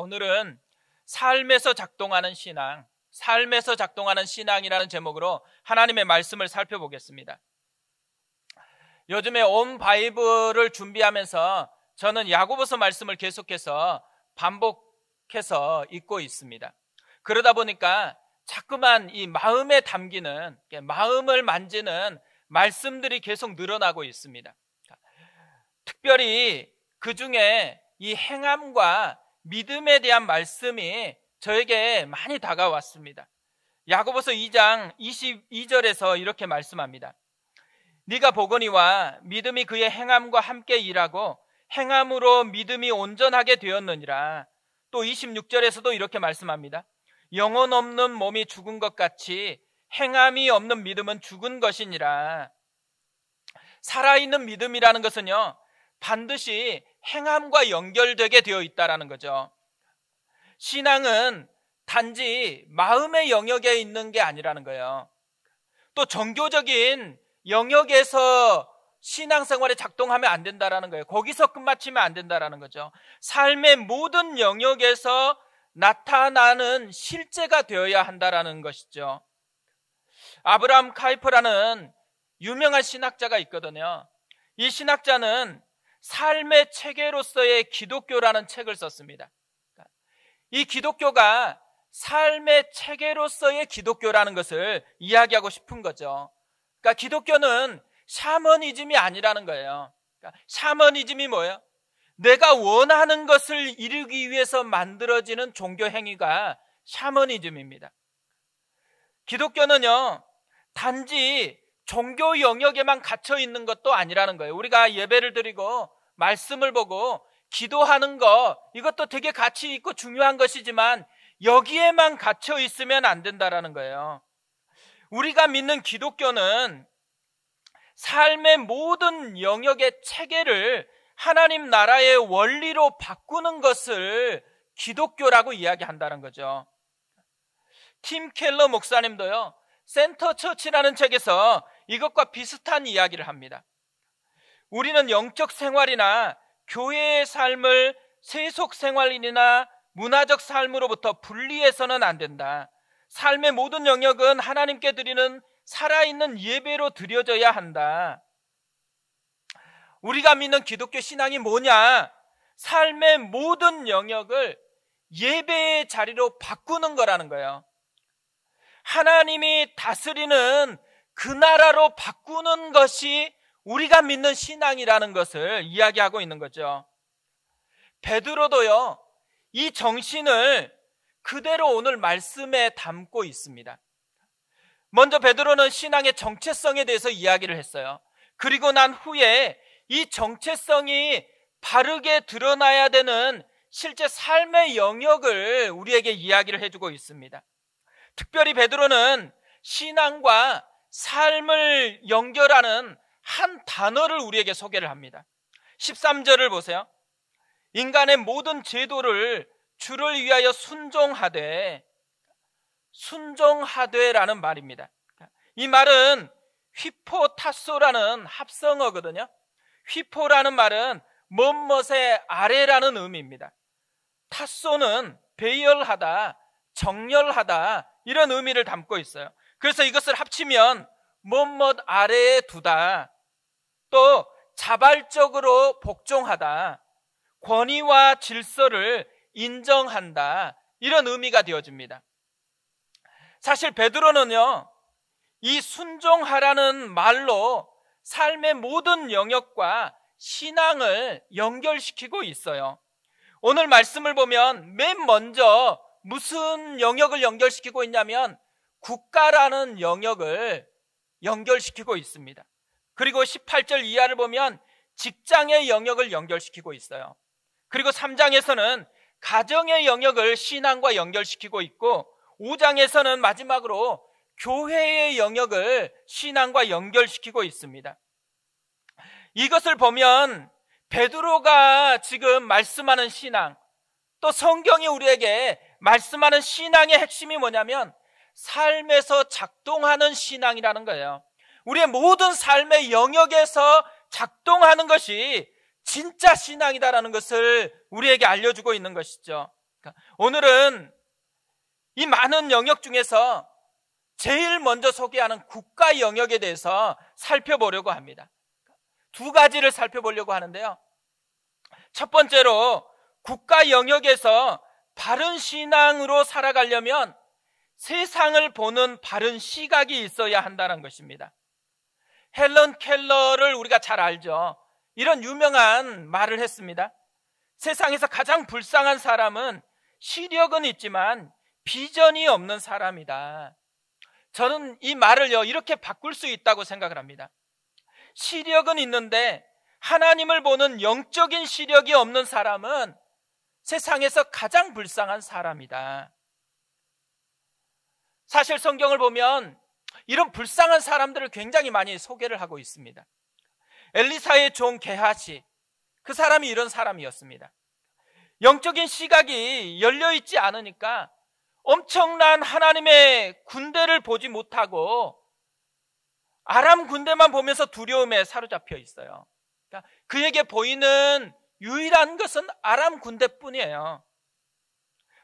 오늘은 삶에서 작동하는 신앙, 삶에서 작동하는 신앙이라는 제목으로 하나님의 말씀을 살펴보겠습니다. 요즘에 온 바이블을 준비하면서 저는 야고보서 말씀을 계속해서 반복해서 읽고 있습니다. 그러다 보니까 자꾸만 이 마음에 담기는, 마음을 만지는 말씀들이 계속 늘어나고 있습니다. 특별히 그 중에 이 행함과 믿음에 대한 말씀이 저에게 많이 다가왔습니다. 야고보서 2장 22절에서 이렇게 말씀합니다. 네가 보거니와 믿음이 그의 행함과 함께 일하고 행함으로 믿음이 온전하게 되었느니라. 또 26절에서도 이렇게 말씀합니다. 영혼 없는 몸이 죽은 것 같이 행함이 없는 믿음은 죽은 것이니라. 살아있는 믿음이라는 것은요, 반드시 행함과 연결되게 되어 있다는 거죠. 신앙은 단지 마음의 영역에 있는 게 아니라는 거예요. 또 종교적인 영역에서 신앙생활에 작동하면 안 된다는 거예요. 거기서 끝마치면 안 된다는 거죠. 삶의 모든 영역에서 나타나는 실제가 되어야 한다는 것이죠. 아브라함 카이퍼라는 유명한 신학자가 있거든요. 이 신학자는 삶의 체계로서의 기독교라는 책을 썼습니다. 이 기독교가 삶의 체계로서의 기독교라는 것을 이야기하고 싶은 거죠. 그러니까 기독교는 샤머니즘이 아니라는 거예요. 그러니까 샤머니즘이 뭐예요? 내가 원하는 것을 이루기 위해서 만들어지는 종교 행위가 샤머니즘입니다. 기독교는요, 단지 종교 영역에만 갇혀 있는 것도 아니라는 거예요. 우리가 예배를 드리고 말씀을 보고 기도하는 거, 이것도 되게 가치 있고 중요한 것이지만 여기에만 갇혀 있으면 안 된다라는 거예요. 우리가 믿는 기독교는 삶의 모든 영역의 체계를 하나님 나라의 원리로 바꾸는 것을 기독교라고 이야기한다는 거죠. 팀 켈러 목사님도요, 센터 처치라는 책에서 이것과 비슷한 이야기를 합니다. 우리는 영적 생활이나 교회의 삶을 세속 생활이나 문화적 삶으로부터 분리해서는 안 된다. 삶의 모든 영역은 하나님께 드리는 살아있는 예배로 드려져야 한다. 우리가 믿는 기독교 신앙이 뭐냐? 삶의 모든 영역을 예배의 자리로 바꾸는 거라는 거예요. 하나님이 다스리는 그 나라로 바꾸는 것이 우리가 믿는 신앙이라는 것을 이야기하고 있는 거죠. 베드로도요, 이 정신을 그대로 오늘 말씀에 담고 있습니다. 먼저 베드로는 신앙의 정체성에 대해서 이야기를 했어요. 그리고 난 후에 이 정체성이 바르게 드러나야 되는 실제 삶의 영역을 우리에게 이야기를 해주고 있습니다. 특별히 베드로는 신앙과 삶을 연결하는 한 단어를 우리에게 소개를 합니다. 13절을 보세요. 인간의 모든 제도를 주를 위하여 순종하되라는 말입니다. 이 말은 휘포타소라는 합성어거든요. 휘포라는 말은 멋멋의 아래라는 의미입니다. 타소는 배열하다, 정렬하다, 이런 의미를 담고 있어요. 그래서 이것을 합치면 멋멋 아래에 두다, 또 자발적으로 복종하다, 권위와 질서를 인정한다, 이런 의미가 되어집니다. 사실 베드로는요, 이 순종하라는 말로 삶의 모든 영역과 신앙을 연결시키고 있어요. 오늘 말씀을 보면 맨 먼저 무슨 영역을 연결시키고 있냐면 국가라는 영역을 연결시키고 있습니다. 그리고 18절 이하를 보면 직장의 영역을 연결시키고 있어요. 그리고 3장에서는 가정의 영역을 신앙과 연결시키고 있고 5장에서는 마지막으로 교회의 영역을 신앙과 연결시키고 있습니다. 이것을 보면 베드로가 지금 말씀하는 신앙, 또 성경이 우리에게 말씀하는 신앙의 핵심이 뭐냐면 삶에서 작동하는 신앙이라는 거예요. 우리의 모든 삶의 영역에서 작동하는 것이 진짜 신앙이다라는 것을 우리에게 알려주고 있는 것이죠. 오늘은 이 많은 영역 중에서 제일 먼저 소개하는 국가 영역에 대해서 살펴보려고 합니다. 두 가지를 살펴보려고 하는데요. 첫 번째로 국가 영역에서 바른 신앙으로 살아가려면 세상을 보는 바른 시각이 있어야 한다는 것입니다. 헬런 켈러를 우리가 잘 알죠. 이런 유명한 말을 했습니다. 세상에서 가장 불쌍한 사람은 시력은 있지만 비전이 없는 사람이다. 저는 이 말을요, 이렇게 바꿀 수 있다고 생각을 합니다. 시력은 있는데 하나님을 보는 영적인 시력이 없는 사람은 세상에서 가장 불쌍한 사람이다. 사실 성경을 보면 이런 불쌍한 사람들을 굉장히 많이 소개를 하고 있습니다. 엘리사의 종 게하시, 그 사람이 이런 사람이었습니다. 영적인 시각이 열려있지 않으니까 엄청난 하나님의 군대를 보지 못하고 아람 군대만 보면서 두려움에 사로잡혀 있어요. 그러니까 그에게 보이는 유일한 것은 아람 군대뿐이에요.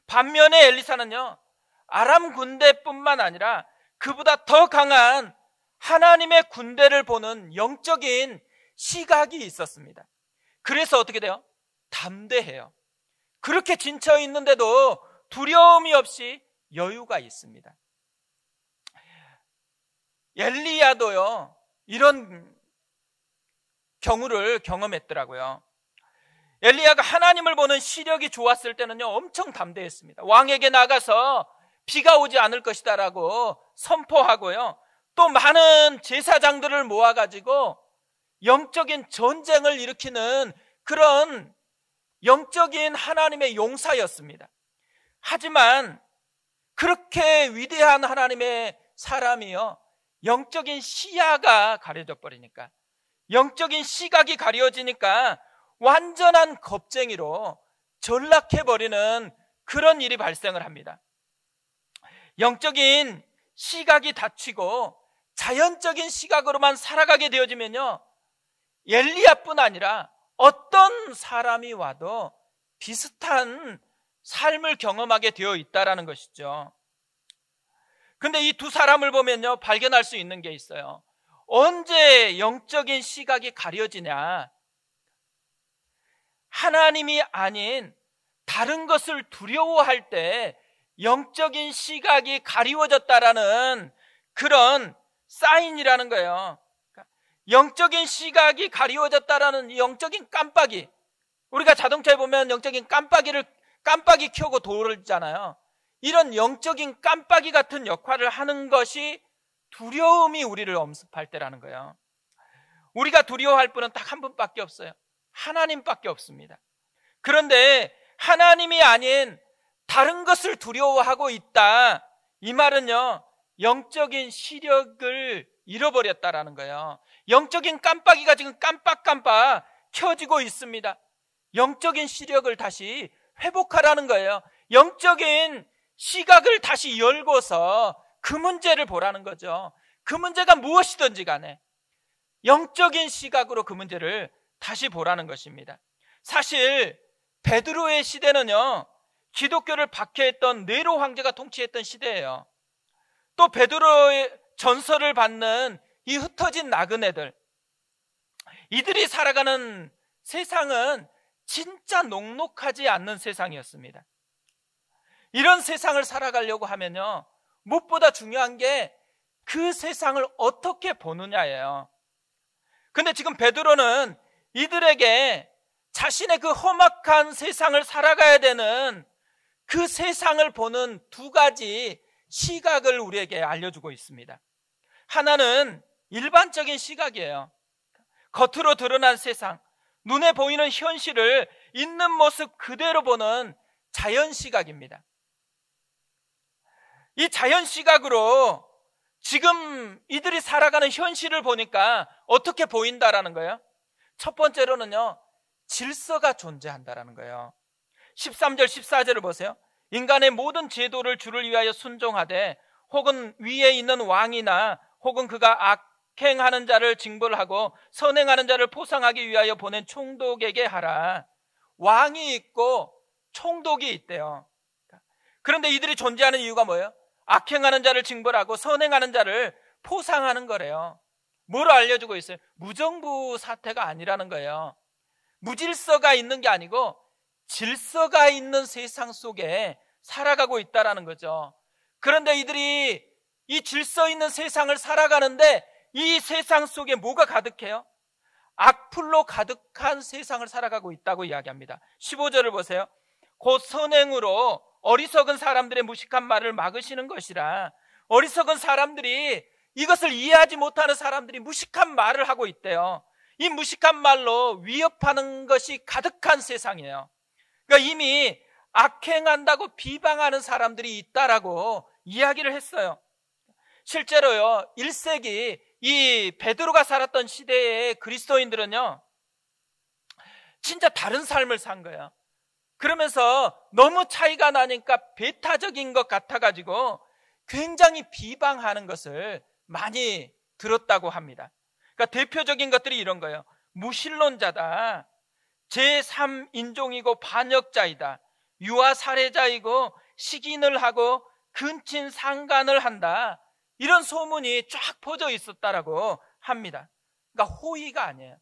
반면에 엘리사는요, 아람 군대뿐만 아니라 그보다 더 강한 하나님의 군대를 보는 영적인 시각이 있었습니다. 그래서 어떻게 돼요? 담대해요. 그렇게 지쳐 있는데도 두려움이 없이 여유가 있습니다. 엘리야도요, 이런 경우를 경험했더라고요. 엘리야가 하나님을 보는 시력이 좋았을 때는요, 엄청 담대했습니다. 왕에게 나가서 비가 오지 않을 것이다라고 선포하고요, 또 많은 제사장들을 모아가지고 영적인 전쟁을 일으키는 그런 영적인 하나님의 용사였습니다. 하지만 그렇게 위대한 하나님의 사람이요, 영적인 시야가 가려져 버리니까, 영적인 시각이 가려지니까 완전한 겁쟁이로 전락해버리는 그런 일이 발생을 합니다. 영적인 시각이 닫히고 자연적인 시각으로만 살아가게 되어지면요, 엘리야뿐 아니라 어떤 사람이 와도 비슷한 삶을 경험하게 되어 있다라는 것이죠. 근데 이 두 사람을 보면요, 발견할 수 있는 게 있어요. 언제 영적인 시각이 가려지냐? 하나님이 아닌 다른 것을 두려워할 때 영적인 시각이 가리워졌다라는 그런 사인이라는 거예요. 영적인 시각이 가리워졌다라는 이 영적인 깜빡이, 우리가 자동차에 보면 영적인 깜빡이 켜고 돌잖아요. 이런 영적인 깜빡이 같은 역할을 하는 것이 두려움이 우리를 엄습할 때라는 거예요. 우리가 두려워할 분은 딱 한 분밖에 없어요. 하나님밖에 없습니다. 그런데 하나님이 아닌 다른 것을 두려워하고 있다, 이 말은요, 영적인 시력을 잃어버렸다라는 거예요. 영적인 깜빡이가 지금 깜빡깜빡 켜지고 있습니다. 영적인 시력을 다시 회복하라는 거예요. 영적인 시각을 다시 열고서 그 문제를 보라는 거죠. 그 문제가 무엇이든지 간에 영적인 시각으로 그 문제를 다시 보라는 것입니다. 사실 베드로의 시대는요, 기독교를 박해했던 네로 황제가 통치했던 시대예요. 또 베드로의 전설을 받는 이 흩어진 나그네들, 이들이 살아가는 세상은 진짜 녹록하지 않는 세상이었습니다. 이런 세상을 살아가려고 하면요, 무엇보다 중요한 게 그 세상을 어떻게 보느냐예요. 근데 지금 베드로는 이들에게 자신의 그 험악한 세상을 살아가야 되는 그 세상을 보는 두 가지 시각을 우리에게 알려주고 있습니다. 하나는 일반적인 시각이에요. 겉으로 드러난 세상, 눈에 보이는 현실을 있는 모습 그대로 보는 자연 시각입니다. 이 자연 시각으로 지금 이들이 살아가는 현실을 보니까 어떻게 보인다라는 거예요? 첫 번째로는요, 질서가 존재한다라는 거예요. 13절 14절을 보세요. 인간의 모든 제도를 주를 위하여 순종하되 혹은 위에 있는 왕이나 혹은 그가 악행하는 자를 징벌하고 선행하는 자를 포상하기 위하여 보낸 총독에게 하라. 왕이 있고 총독이 있대요. 그런데 이들이 존재하는 이유가 뭐예요? 악행하는 자를 징벌하고 선행하는 자를 포상하는 거래요. 뭘 알려주고 있어요? 무정부 사태가 아니라는 거예요. 무질서가 있는 게 아니고 질서가 있는 세상 속에 살아가고 있다는 거죠. 그런데 이들이 이 질서 있는 세상을 살아가는데 이 세상 속에 뭐가 가득해요? 악플로 가득한 세상을 살아가고 있다고 이야기합니다. 15절을 보세요. 곧 선행으로 어리석은 사람들의 무식한 말을 막으시는 것이라. 어리석은 사람들이, 이것을 이해하지 못하는 사람들이 무식한 말을 하고 있대요. 이 무식한 말로 위협하는 것이 가득한 세상이에요. 그러니까 이미 악행한다고 비방하는 사람들이 있다라고 이야기를 했어요. 실제로요, 1세기 이 베드로가 살았던 시대의 그리스도인들은요, 진짜 다른 삶을 산 거예요. 그러면서 너무 차이가 나니까 배타적인 것 같아가지고 굉장히 비방하는 것을 많이 들었다고 합니다. 그러니까 대표적인 것들이 이런 거예요. 무신론자다, 제3인종이고 반역자이다, 유아 살해자이고 식인을 하고 근친 상간을 한다, 이런 소문이 쫙 퍼져 있었다라고 합니다. 그러니까 호의가 아니에요.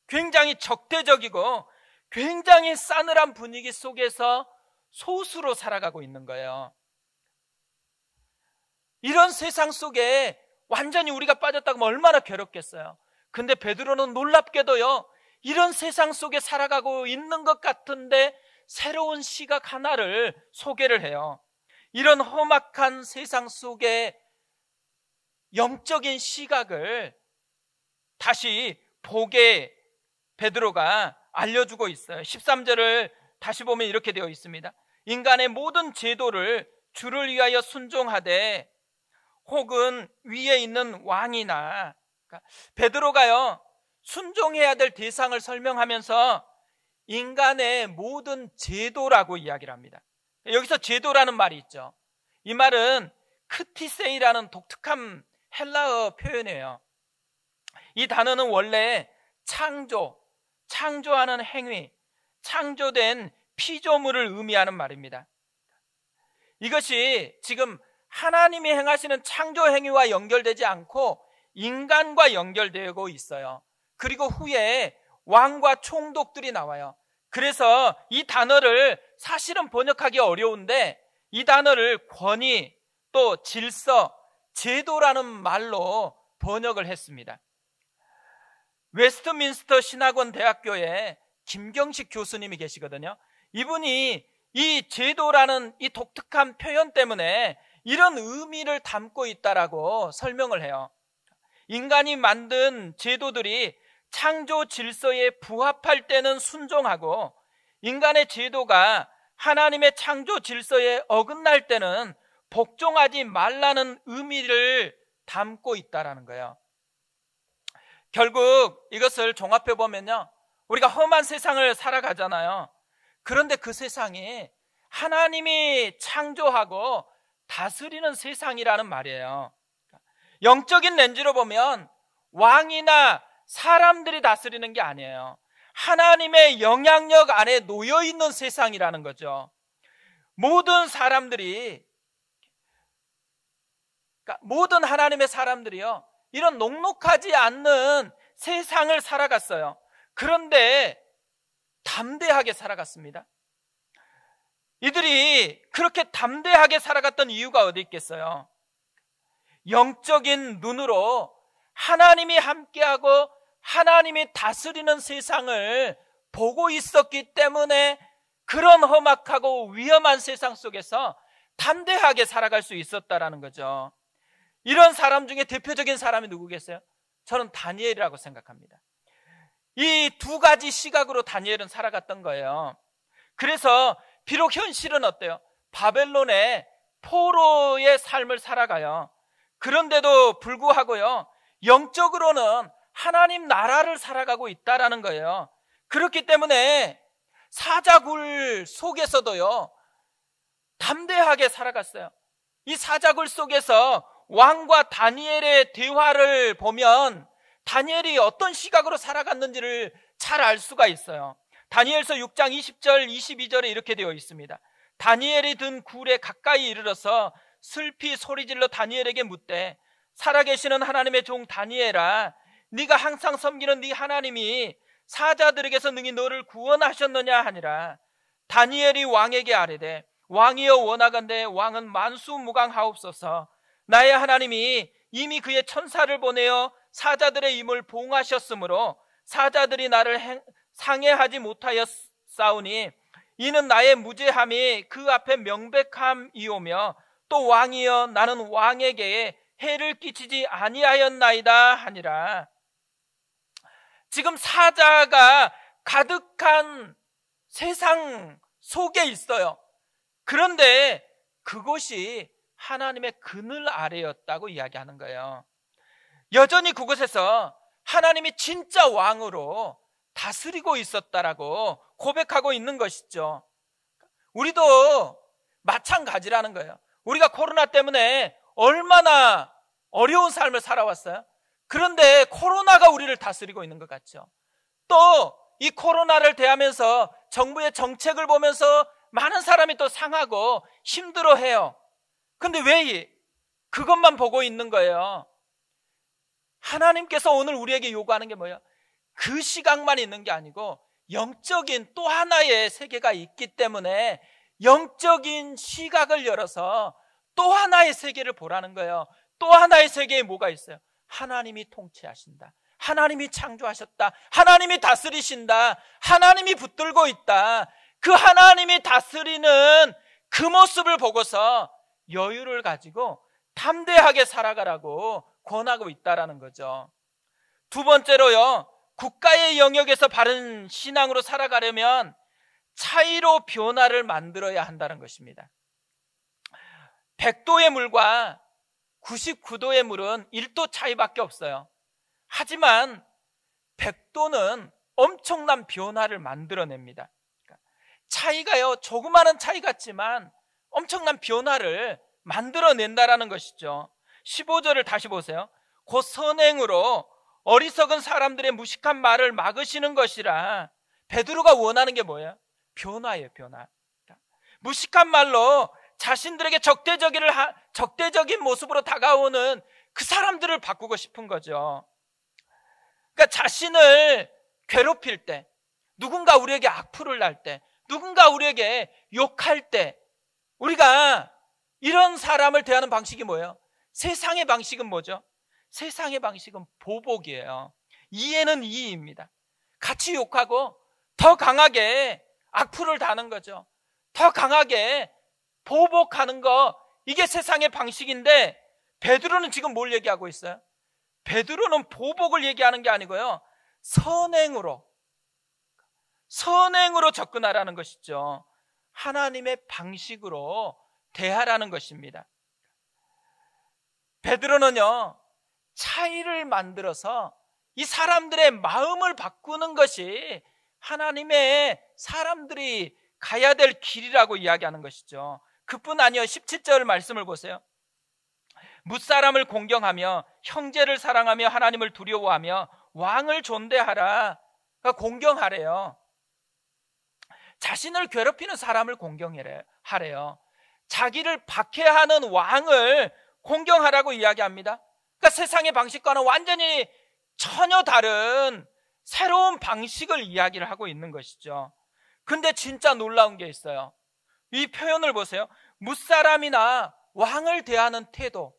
굉장히 적대적이고 굉장히 싸늘한 분위기 속에서 소수로 살아가고 있는 거예요. 이런 세상 속에 완전히 우리가 빠졌다고 하면 얼마나 괴롭겠어요. 근데 베드로는 놀랍게도요, 이런 세상 속에 살아가고 있는 것 같은데 새로운 시각 하나를 소개를 해요. 이런 험악한 세상 속에 영적인 시각을 다시 보게 베드로가 알려주고 있어요. 13절을 다시 보면 이렇게 되어 있습니다. 인간의 모든 제도를 주를 위하여 순종하되 혹은 위에 있는 왕이나, 그러니까 베드로가요, 순종해야 될 대상을 설명하면서 인간의 모든 제도라고 이야기를 합니다. 여기서 제도라는 말이 있죠. 이 말은 크티세이라는 독특한 헬라어 표현이에요. 이 단어는 원래 창조하는 행위, 창조된 피조물을 의미하는 말입니다. 이것이 지금 하나님이 행하시는 창조 행위와 연결되지 않고 인간과 연결되고 있어요. 그리고 후에 왕과 총독들이 나와요. 그래서 이 단어를 사실은 번역하기 어려운데 이 단어를 권위, 또 질서, 제도라는 말로 번역을 했습니다. 웨스트민스터 신학원 대학교에 김경식 교수님이 계시거든요. 이분이 이 제도라는 이 독특한 표현 때문에 이런 의미를 담고 있다라고 설명을 해요. 인간이 만든 제도들이 창조 질서에 부합할 때는 순종하고 인간의 제도가 하나님의 창조 질서에 어긋날 때는 복종하지 말라는 의미를 담고 있다라는 거예요. 결국 이것을 종합해 보면요, 우리가 험한 세상을 살아가잖아요. 그런데 그 세상이 하나님이 창조하고 다스리는 세상이라는 말이에요. 영적인 렌즈로 보면 왕이나 사람들이 다스리는 게 아니에요. 하나님의 영향력 안에 놓여 있는 세상이라는 거죠. 모든 사람들이, 그러니까 모든 하나님의 사람들이요, 이런 녹록하지 않는 세상을 살아갔어요. 그런데 담대하게 살아갔습니다. 이들이 그렇게 담대하게 살아갔던 이유가 어디 있겠어요? 영적인 눈으로 하나님이 함께하고 하나님이 다스리는 세상을 보고 있었기 때문에 그런 험악하고 위험한 세상 속에서 담대하게 살아갈 수 있었다라는 거죠. 이런 사람 중에 대표적인 사람이 누구겠어요? 저는 다니엘이라고 생각합니다. 이 두 가지 시각으로 다니엘은 살아갔던 거예요. 그래서 비록 현실은 어때요? 바벨론의 포로의 삶을 살아가요. 그런데도 불구하고요, 영적으로는 하나님 나라를 살아가고 있다라는 거예요. 그렇기 때문에 사자굴 속에서도요, 담대하게 살아갔어요. 이 사자굴 속에서 왕과 다니엘의 대화를 보면 다니엘이 어떤 시각으로 살아갔는지를 잘 알 수가 있어요. 다니엘서 6장 20절 22절에 이렇게 되어 있습니다. 다니엘이 든 굴에 가까이 이르러서 슬피 소리질러 다니엘에게 묻되 살아계시는 하나님의 종 다니엘아, 네가 항상 섬기는 네 하나님이 사자들에게서 능히 너를 구원하셨느냐 하니라. 다니엘이 왕에게 아뢰되 왕이여 원하건대 왕은 만수무강하옵소서. 나의 하나님이 이미 그의 천사를 보내어 사자들의 임을 보응하셨으므로 사자들이 나를 상해하지 못하였사오니 이는 나의 무죄함이 그 앞에 명백함이오며 또 왕이여 나는 왕에게 해를 끼치지 아니하였나이다 하니라. 지금 사자가 가득한 세상 속에 있어요. 그런데 그곳이 하나님의 그늘 아래였다고 이야기하는 거예요. 여전히 그곳에서 하나님이 진짜 왕으로 다스리고 있었다라고 고백하고 있는 것이죠. 우리도 마찬가지라는 거예요. 우리가 코로나 때문에 얼마나 어려운 삶을 살아왔어요. 그런데 코로나가 우리를 다스리고 있는 것 같죠. 또 이 코로나를 대하면서 정부의 정책을 보면서 많은 사람이 또 상하고 힘들어해요. 근데 왜 그것만 보고 있는 거예요? 하나님께서 오늘 우리에게 요구하는 게 뭐예요? 그 시각만 있는 게 아니고 영적인 또 하나의 세계가 있기 때문에 영적인 시각을 열어서 또 하나의 세계를 보라는 거예요. 또 하나의 세계에 뭐가 있어요? 하나님이 통치하신다. 하나님이 창조하셨다. 하나님이 다스리신다. 하나님이 붙들고 있다. 그 하나님이 다스리는 그 모습을 보고서 여유를 가지고 담대하게 살아가라고 권하고 있다라는 거죠. 두 번째로요, 국가의 영역에서 바른 신앙으로 살아가려면 차이로 변화를 만들어야 한다는 것입니다. 100도의 물과 99도의 물은 1도 차이밖에 없어요. 하지만 100도는 엄청난 변화를 만들어냅니다. 차이가요, 조그마한 차이 같지만 엄청난 변화를 만들어낸다라는 것이죠. 15절을 다시 보세요. 곧 선행으로 어리석은 사람들의 무식한 말을 막으시는 것이라. 베드로가 원하는 게 뭐예요? 변화예요, 변화. 무식한 말로 자신들에게 적대적인 모습으로 다가오는 그 사람들을 바꾸고 싶은 거죠. 그러니까 자신을 괴롭힐 때, 누군가 우리에게 악플을 날 때, 누군가 우리에게 욕할 때, 우리가 이런 사람을 대하는 방식이 뭐예요? 세상의 방식은 뭐죠? 세상의 방식은 보복이에요. 이해는 이의입니다. 같이 욕하고 더 강하게 악플을 다는 거죠. 더 강하게 보복하는 거, 이게 세상의 방식인데 베드로는 지금 뭘 얘기하고 있어요? 베드로는 보복을 얘기하는 게 아니고요, 선행으로 접근하라는 것이죠. 하나님의 방식으로 대하라는 것입니다. 베드로는요, 차이를 만들어서 이 사람들의 마음을 바꾸는 것이 하나님의 사람들이 가야 될 길이라고 이야기하는 것이죠. 그뿐 아니요, 17절 말씀을 보세요. 뭇사람을 공경하며 형제를 사랑하며 하나님을 두려워하며 왕을 존대하라. 그러니까 공경하래요. 자신을 괴롭히는 사람을 공경하래요. 자기를 박해하는 왕을 공경하라고 이야기합니다. 그러니까 세상의 방식과는 완전히 전혀 다른 새로운 방식을 이야기를 하고 있는 것이죠. 근데 진짜 놀라운 게 있어요. 이 표현을 보세요. 뭇사람이나 왕을 대하는 태도,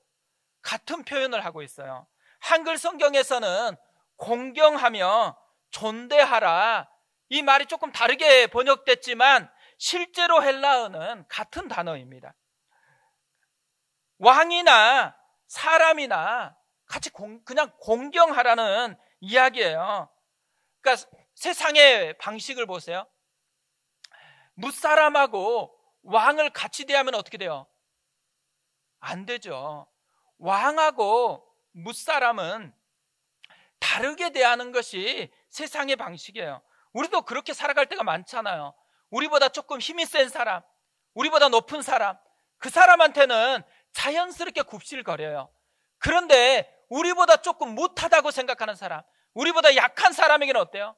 같은 표현을 하고 있어요. 한글 성경에서는 공경하며 존대하라, 이 말이 조금 다르게 번역됐지만 실제로 헬라어는 같은 단어입니다. 왕이나 사람이나 같이 그냥 공경하라는 이야기예요. 그러니까 세상의 방식을 보세요. 뭇사람하고 왕을 같이 대하면 어떻게 돼요? 안 되죠. 왕하고 뭇사람은 다르게 대하는 것이 세상의 방식이에요. 우리도 그렇게 살아갈 때가 많잖아요. 우리보다 조금 힘이 센 사람, 우리보다 높은 사람, 그 사람한테는 자연스럽게 굽실거려요. 그런데 우리보다 조금 못하다고 생각하는 사람, 우리보다 약한 사람에게는 어때요?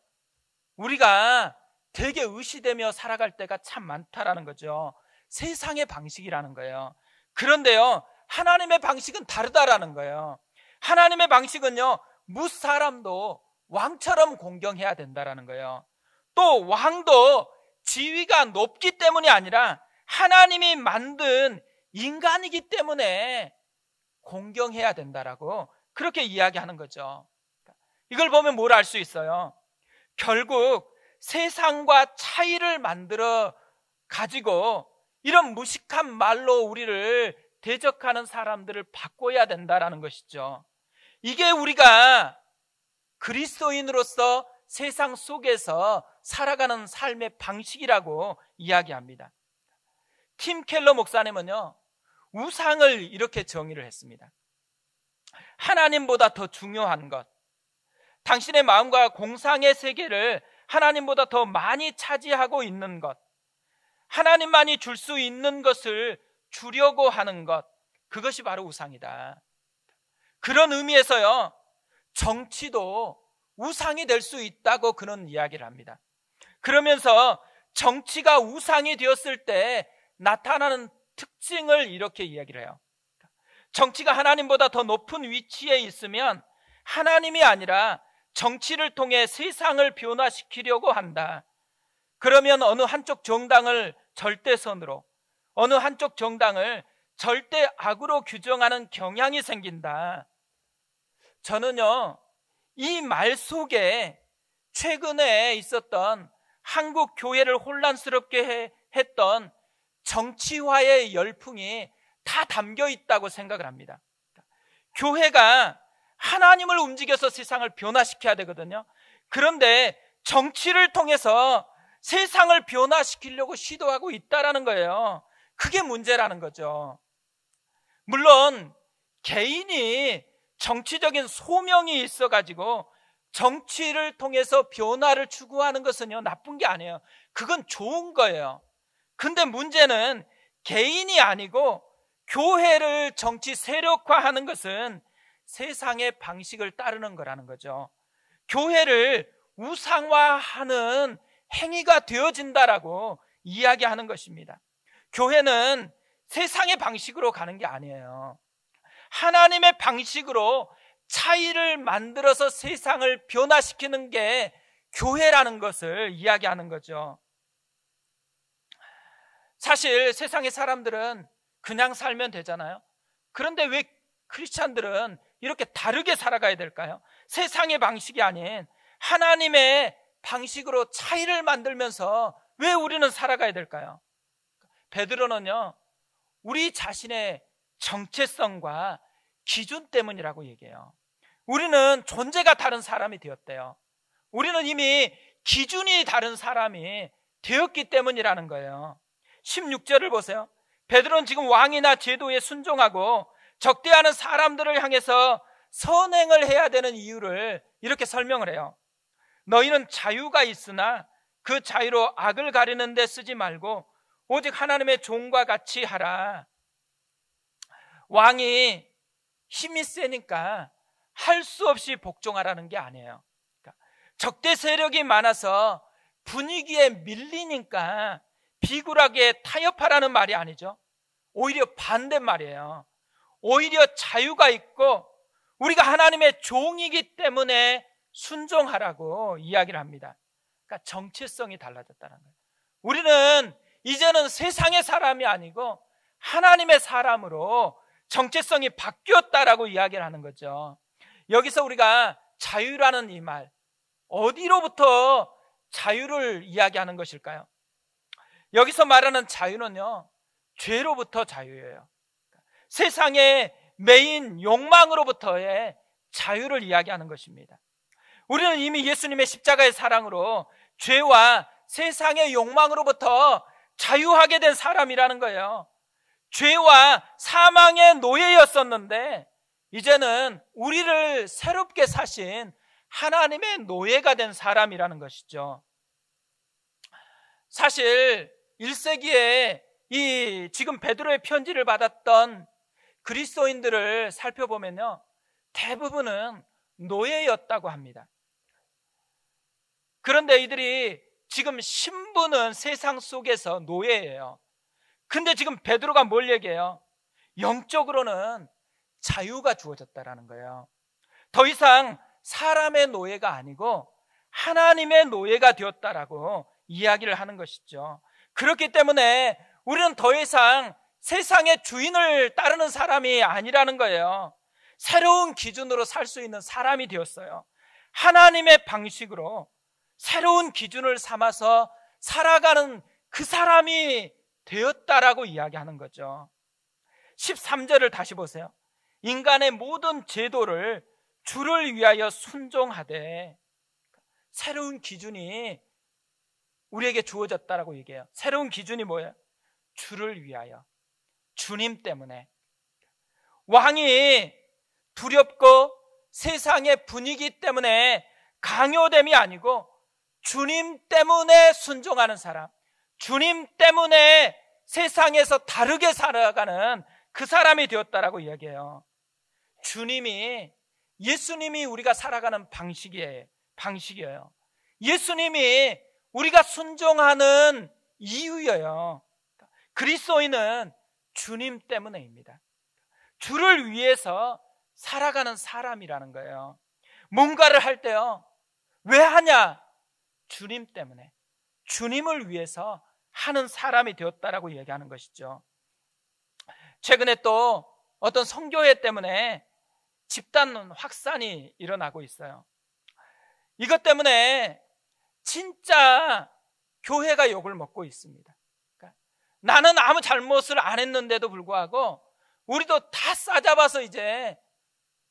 우리가 되게 의시되며 살아갈 때가 참 많다라는 거죠. 세상의 방식이라는 거예요. 그런데요, 하나님의 방식은 다르다라는 거예요. 하나님의 방식은요, 무사람도 왕처럼 공경해야 된다라는 거예요. 또 왕도 지위가 높기 때문이 아니라 하나님이 만든 인간이기 때문에 공경해야 된다라고 그렇게 이야기하는 거죠. 이걸 보면 뭘 알 수 있어요? 결국 세상과 차이를 만들어 가지고 이런 무식한 말로 우리를 대적하는 사람들을 바꿔야 된다라는 것이죠. 이게 우리가 그리스도인으로서 세상 속에서 살아가는 삶의 방식이라고 이야기합니다. 팀 켈러 목사님은요, 우상을 이렇게 정의를 했습니다. 하나님보다 더 중요한 것, 당신의 마음과 공상의 세계를 하나님보다 더 많이 차지하고 있는 것, 하나님만이 줄 수 있는 것을 주려고 하는 것, 그것이 바로 우상이다. 그런 의미에서요, 정치도 우상이 될 수 있다고 그런 이야기를 합니다. 그러면서 정치가 우상이 되었을 때 나타나는 특징을 이렇게 이야기를 해요. 정치가 하나님보다 더 높은 위치에 있으면 하나님이 아니라 정치를 통해 세상을 변화시키려고 한다. 그러면 어느 한쪽 정당을 절대선으로, 어느 한쪽 정당을 절대 악으로 규정하는 경향이 생긴다. 저는요, 이 말 속에 최근에 있었던 한국 교회를 혼란스럽게 했던 정치화의 열풍이 다 담겨 있다고 생각을 합니다. 교회가 하나님을 움직여서 세상을 변화시켜야 되거든요. 그런데 정치를 통해서 세상을 변화시키려고 시도하고 있다라는 거예요. 그게 문제라는 거죠. 물론 개인이 정치적인 소명이 있어가지고 정치를 통해서 변화를 추구하는 것은요, 나쁜 게 아니에요. 그건 좋은 거예요. 근데 문제는 개인이 아니고 교회를 정치 세력화하는 것은 세상의 방식을 따르는 거라는 거죠. 교회를 우상화하는 행위가 되어진다라고 이야기하는 것입니다. 교회는 세상의 방식으로 가는 게 아니에요. 하나님의 방식으로 차이를 만들어서 세상을 변화시키는 게 교회라는 것을 이야기하는 거죠. 사실 세상의 사람들은 그냥 살면 되잖아요. 그런데 왜 크리스찬들은 이렇게 다르게 살아가야 될까요? 세상의 방식이 아닌 하나님의 방식으로 차이를 만들면서 왜 우리는 살아가야 될까요? 베드로는요, 우리 자신의 정체성과 기준 때문이라고 얘기해요. 우리는 존재가 다른 사람이 되었대요. 우리는 이미 기준이 다른 사람이 되었기 때문이라는 거예요. 16절을 보세요. 베드로는 지금 왕이나 제도에 순종하고 적대하는 사람들을 향해서 선행을 해야 되는 이유를 이렇게 설명을 해요. 너희는 자유가 있으나 그 자유로 악을 가리는 데 쓰지 말고 오직 하나님의 종과 같이 하라. 왕이 힘이 세니까 할 수 없이 복종하라는 게 아니에요. 그러니까 적대 세력이 많아서 분위기에 밀리니까 비굴하게 타협하라는 말이 아니죠. 오히려 반대말이에요. 오히려 자유가 있고 우리가 하나님의 종이기 때문에 순종하라고 이야기를 합니다. 그러니까 정체성이 달라졌다는 거예요. 우리는 이제는 세상의 사람이 아니고 하나님의 사람으로 정체성이 바뀌었다라고 이야기를 하는 거죠. 여기서 우리가 자유라는 이 말, 어디로부터 자유를 이야기하는 것일까요? 여기서 말하는 자유는요, 죄로부터 자유예요. 세상의 메인 욕망으로부터의 자유를 이야기하는 것입니다. 우리는 이미 예수님의 십자가의 사랑으로 죄와 세상의 욕망으로부터 자유하게 된 사람이라는 거예요. 죄와 사망의 노예였었는데 이제는 우리를 새롭게 사신 하나님의 노예가 된 사람이라는 것이죠. 사실 1세기에 이 지금 베드로의 편지를 받았던 그리스도인들을 살펴보면요, 대부분은 노예였다고 합니다. 그런데 이들이 지금 신부는 세상 속에서 노예예요. 근데 지금 베드로가 뭘 얘기해요? 영적으로는 자유가 주어졌다라는 거예요. 더 이상 사람의 노예가 아니고 하나님의 노예가 되었다라고 이야기를 하는 것이죠. 그렇기 때문에 우리는 더 이상 세상의 주인을 따르는 사람이 아니라는 거예요. 새로운 기준으로 살 수 있는 사람이 되었어요. 하나님의 방식으로 새로운 기준을 삼아서 살아가는 그 사람이 되었다라고 이야기하는 거죠. 13절을 다시 보세요. 인간의 모든 제도를 주를 위하여 순종하되, 새로운 기준이 우리에게 주어졌다라고 얘기해요. 새로운 기준이 뭐예요? 주를 위하여, 주님 때문에. 왕이 두렵고 세상의 분위기 때문에 강요됨이 아니고 주님 때문에 순종하는 사람, 주님 때문에 세상에서 다르게 살아가는 그 사람이 되었다라고 이야기해요. 예수님이 우리가 살아가는 방식이에요. 예수님이 우리가 순종하는 이유예요. 그리스도인은 주님 때문에입니다. 주를 위해서 살아가는 사람이라는 거예요. 뭔가를 할 때요, 왜 하냐? 주님 때문에, 주님을 위해서 하는 사람이 되었다라고 얘기하는 것이죠. 최근에 또 어떤 선교회 때문에 집단 확산이 일어나고 있어요. 이것 때문에 진짜 교회가 욕을 먹고 있습니다. 그러니까 나는 아무 잘못을 안 했는데도 불구하고 우리도 다 싸잡아서 이제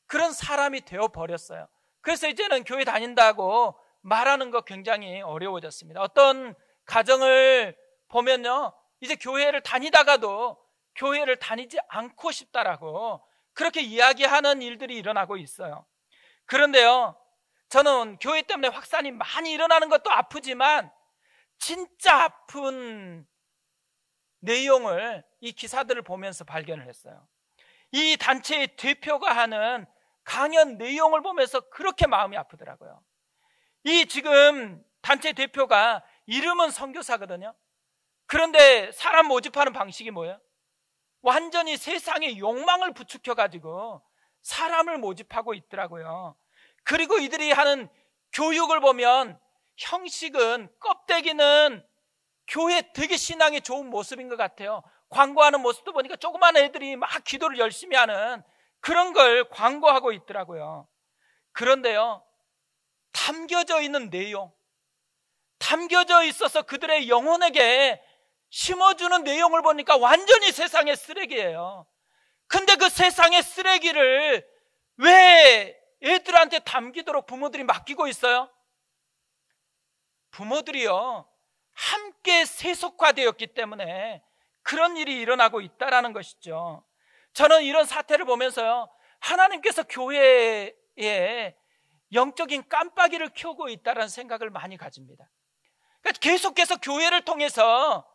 그런 사람이 되어버렸어요. 그래서 이제는 교회 다닌다고 말하는 거 굉장히 어려워졌습니다. 어떤 가정을 보면요, 이제 교회를 다니다가도 교회를 다니지 않고 싶다라고 그렇게 이야기하는 일들이 일어나고 있어요. 그런데요, 저는 교회 때문에 확산이 많이 일어나는 것도 아프지만 진짜 아픈 내용을 이 기사들을 보면서 발견을 했어요. 이 단체의 대표가 하는 강연 내용을 보면서 그렇게 마음이 아프더라고요. 이 지금 단체 대표가 이름은 선교사거든요. 그런데 사람 모집하는 방식이 뭐예요? 완전히 세상의 욕망을 부추겨가지고 사람을 모집하고 있더라고요. 그리고 이들이 하는 교육을 보면 형식은, 껍데기는 교회 되게 신앙이 좋은 모습인 것 같아요. 광고하는 모습도 보니까 조그만 애들이 막 기도를 열심히 하는 그런 걸 광고하고 있더라고요. 그런데요, 담겨져 있는 내용, 담겨져 있어서 그들의 영혼에게 심어주는 내용을 보니까 완전히 세상의 쓰레기예요. 근데 그 세상의 쓰레기를 왜 애들한테 담기도록 부모들이 맡기고 있어요? 부모들이요, 함께 세속화되었기 때문에 그런 일이 일어나고 있다라는 것이죠. 저는 이런 사태를 보면서요, 하나님께서 교회에 영적인 깜빡이를 켜고 있다는 생각을 많이 가집니다. 그러니까 계속해서 교회를 통해서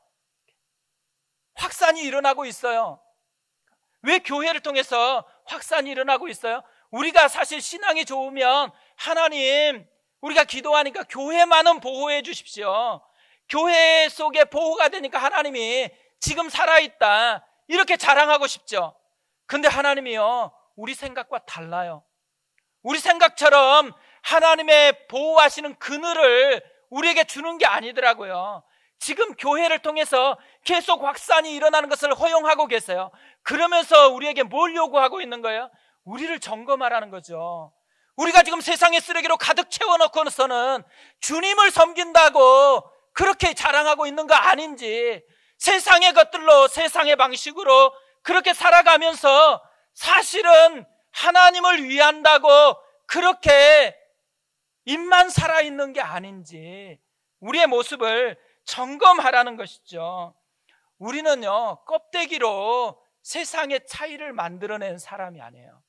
확산이 일어나고 있어요. 왜 교회를 통해서 확산이 일어나고 있어요? 우리가 사실 신앙이 좋으면 하나님, 우리가 기도하니까 교회만은 보호해 주십시오. 교회 속에 보호가 되니까 하나님이 지금 살아있다, 이렇게 자랑하고 싶죠. 근데 하나님이요, 우리 생각과 달라요. 우리 생각처럼 하나님의 보호하시는 그늘을 우리에게 주는 게 아니더라고요. 지금 교회를 통해서 계속 확산이 일어나는 것을 허용하고 계세요. 그러면서 우리에게 뭘 요구하고 있는 거예요? 우리를 점검하라는 거죠. 우리가 지금 세상의 쓰레기로 가득 채워놓고서는 주님을 섬긴다고 그렇게 자랑하고 있는 거 아닌지, 세상의 것들로, 세상의 방식으로 그렇게 살아가면서 사실은 하나님을 위한다고 그렇게 입만 살아있는 게 아닌지 우리의 모습을 점검하라는 것이죠. 우리는요, 껍데기로 세상의 차이를 만들어낸 사람이 아니에요.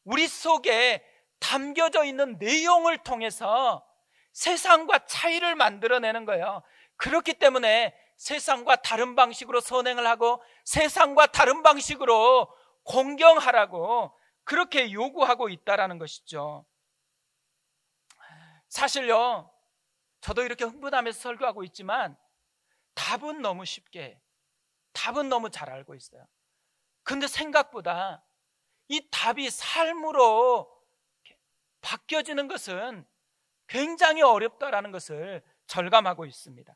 우리 속에 담겨져 있는 내용을 통해서 세상과 차이를 만들어내는 거예요. 그렇기 때문에 세상과 다른 방식으로 선행을 하고 세상과 다른 방식으로 공경하라고 그렇게 요구하고 있다라는 것이죠. 사실요, 저도 이렇게 흥분하면서 설교하고 있지만 답은 너무 쉽게, 답은 너무 잘 알고 있어요. 근데 생각보다 이 답이 삶으로 바뀌어지는 것은 굉장히 어렵다라는 것을 절감하고 있습니다.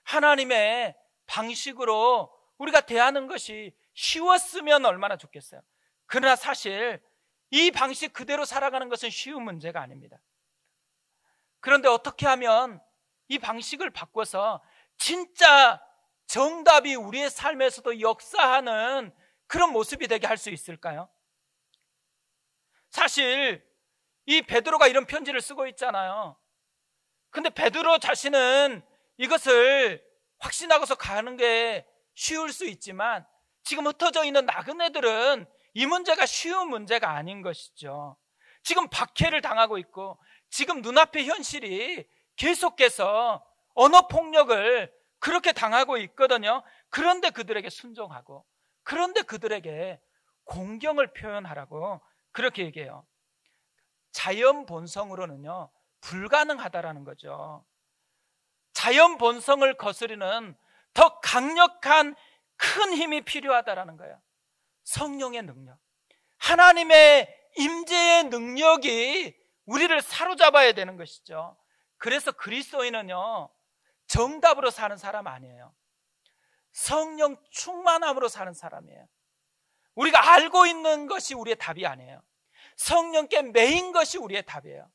하나님의 방식으로 우리가 대하는 것이 쉬웠으면 얼마나 좋겠어요. 그러나 사실 이 방식 그대로 살아가는 것은 쉬운 문제가 아닙니다. 그런데 어떻게 하면 이 방식을 바꿔서 진짜 정답이 우리의 삶에서도 역사하는 그런 모습이 되게 할 수 있을까요? 사실 이 베드로가 이런 편지를 쓰고 있잖아요. 근데 베드로 자신은 이것을 확신하고서 가는 게 쉬울 수 있지만 지금 흩어져 있는 나그네들은 이 문제가 쉬운 문제가 아닌 것이죠. 지금 박해를 당하고 있고 지금 눈앞의 현실이 계속해서 언어 폭력을 그렇게 당하고 있거든요. 그런데 그들에게 순종하고, 그런데 그들에게 공경을 표현하라고 그렇게 얘기해요. 자연 본성으로는요 불가능하다라는 거죠. 자연 본성을 거스르는 더 강력한 큰 힘이 필요하다라는 거예요. 성령의 능력, 하나님의 임재의 능력이 우리를 사로잡아야 되는 것이죠. 그래서 그리스도인은요 정답으로 사는 사람 아니에요. 성령 충만함으로 사는 사람이에요. 우리가 알고 있는 것이 우리의 답이 아니에요. 성령께 매인 것이 우리의 답이에요.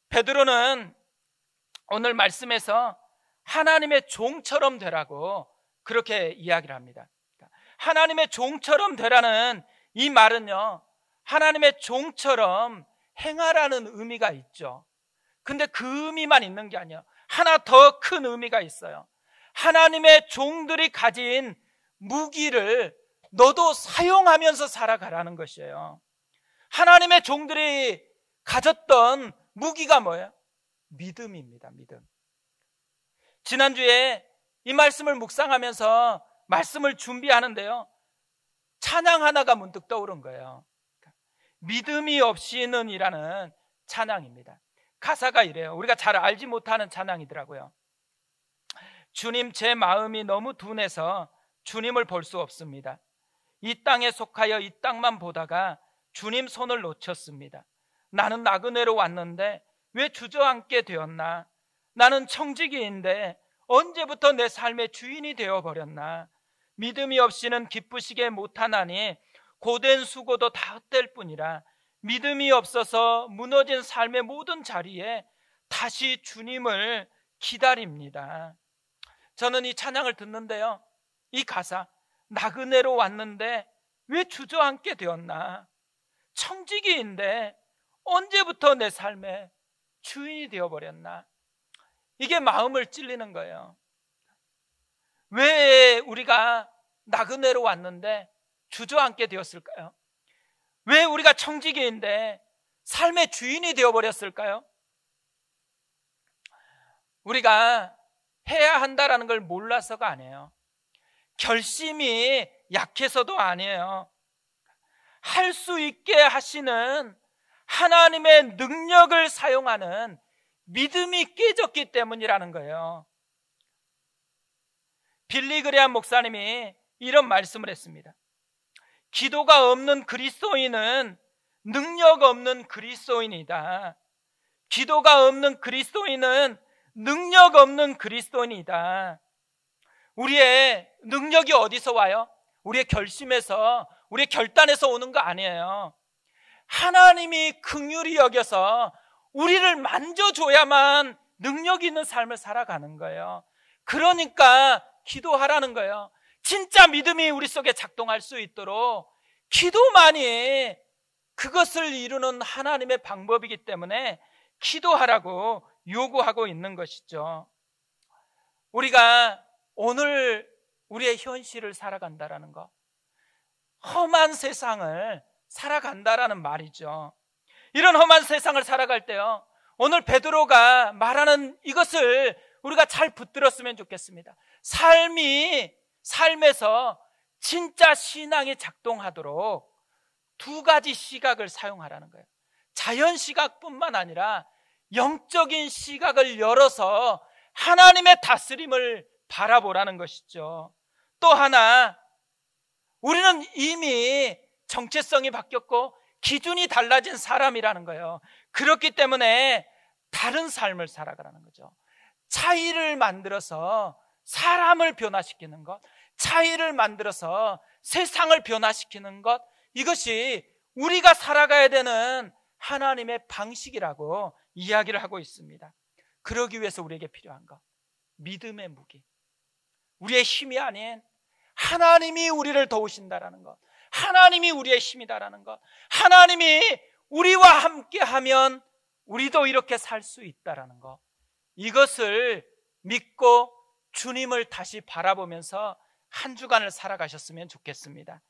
베드로는 오늘 말씀에서 하나님의 종처럼 되라고 그렇게 이야기를 합니다. 하나님의 종처럼 되라는 이 말은요 하나님의 종처럼 행하라는 의미가 있죠. 근데 그 의미만 있는 게 아니에요. 하나 더 큰 의미가 있어요. 하나님의 종들이 가진 무기를 너도 사용하면서 살아가라는 것이에요. 하나님의 종들이 가졌던 무기가 뭐예요? 믿음입니다. 믿음. 지난주에 이 말씀을 묵상하면서 말씀을 준비하는데요 찬양 하나가 문득 떠오른 거예요. 믿음이 없이는 이라는 찬양입니다. 가사가 이래요. 우리가 잘 알지 못하는 찬양이더라고요. 주님, 제 마음이 너무 둔해서 주님을 볼 수 없습니다. 이 땅에 속하여 이 땅만 보다가 주님 손을 놓쳤습니다. 나는 나그네로 왔는데 왜 주저앉게 되었나? 나는 청지기인데 언제부터 내 삶의 주인이 되어버렸나? 믿음이 없이는 기쁘시게 못하나니 고된 수고도 다 헛될 뿐이라. 믿음이 없어서 무너진 삶의 모든 자리에 다시 주님을 기다립니다. 저는 이 찬양을 듣는데요 이 가사, 나그네로 왔는데 왜 주저앉게 되었나? 청지기인데 언제부터 내 삶의 주인이 되어버렸나? 이게 마음을 찔리는 거예요. 왜 우리가 나그네로 왔는데 주저앉게 되었을까요? 왜 우리가 청지기인데 삶의 주인이 되어버렸을까요? 우리가 해야 한다라는 걸 몰라서가 아니에요. 결심이 약해서도 아니에요. 할 수 있게 하시는 하나님의 능력을 사용하는 믿음이 깨졌기 때문이라는 거예요. 빌리 그레함 목사님이 이런 말씀을 했습니다. 기도가 없는 그리스도인은 능력 없는 그리스도인이다. 기도가 없는 그리스도인은 능력 없는 그리스도인이다. 우리의 능력이 어디서 와요? 우리의 결심에서, 우리의 결단에서 오는 거 아니에요. 하나님이 긍휼히 여겨서 우리를 만져줘야만 능력 있는 삶을 살아가는 거예요. 그러니까 기도하라는 거예요. 진짜 믿음이 우리 속에 작동할 수 있도록 기도만이 그것을 이루는 하나님의 방법이기 때문에 기도하라고 요구하고 있는 것이죠. 우리가 오늘 우리의 현실을 살아간다라는 것, 험한 세상을 살아간다라는 말이죠. 이런 험한 세상을 살아갈 때요 오늘 베드로가 말하는 이것을 우리가 잘 붙들었으면 좋겠습니다. 삶에서 진짜 신앙이 작동하도록 두 가지 시각을 사용하라는 거예요. 자연 시각뿐만 아니라 영적인 시각을 열어서 하나님의 다스림을 바라보라는 것이죠. 또 하나, 우리는 이미 정체성이 바뀌었고 기준이 달라진 사람이라는 거예요. 그렇기 때문에 다른 삶을 살아가라는 거죠. 차이를 만들어서 사람을 변화시키는 것, 차이를 만들어서 세상을 변화시키는 것, 이것이 우리가 살아가야 되는 하나님의 방식이라고 이야기를 하고 있습니다. 그러기 위해서 우리에게 필요한 것, 믿음의 무기, 우리의 힘이 아닌 하나님이 우리를 도우신다라는 것, 하나님이 우리의 힘이다라는 것, 하나님이 우리와 함께하면 우리도 이렇게 살 수 있다라는 것, 이것을 믿고 주님을 다시 바라보면서 한 주간을 살아가셨으면 좋겠습니다.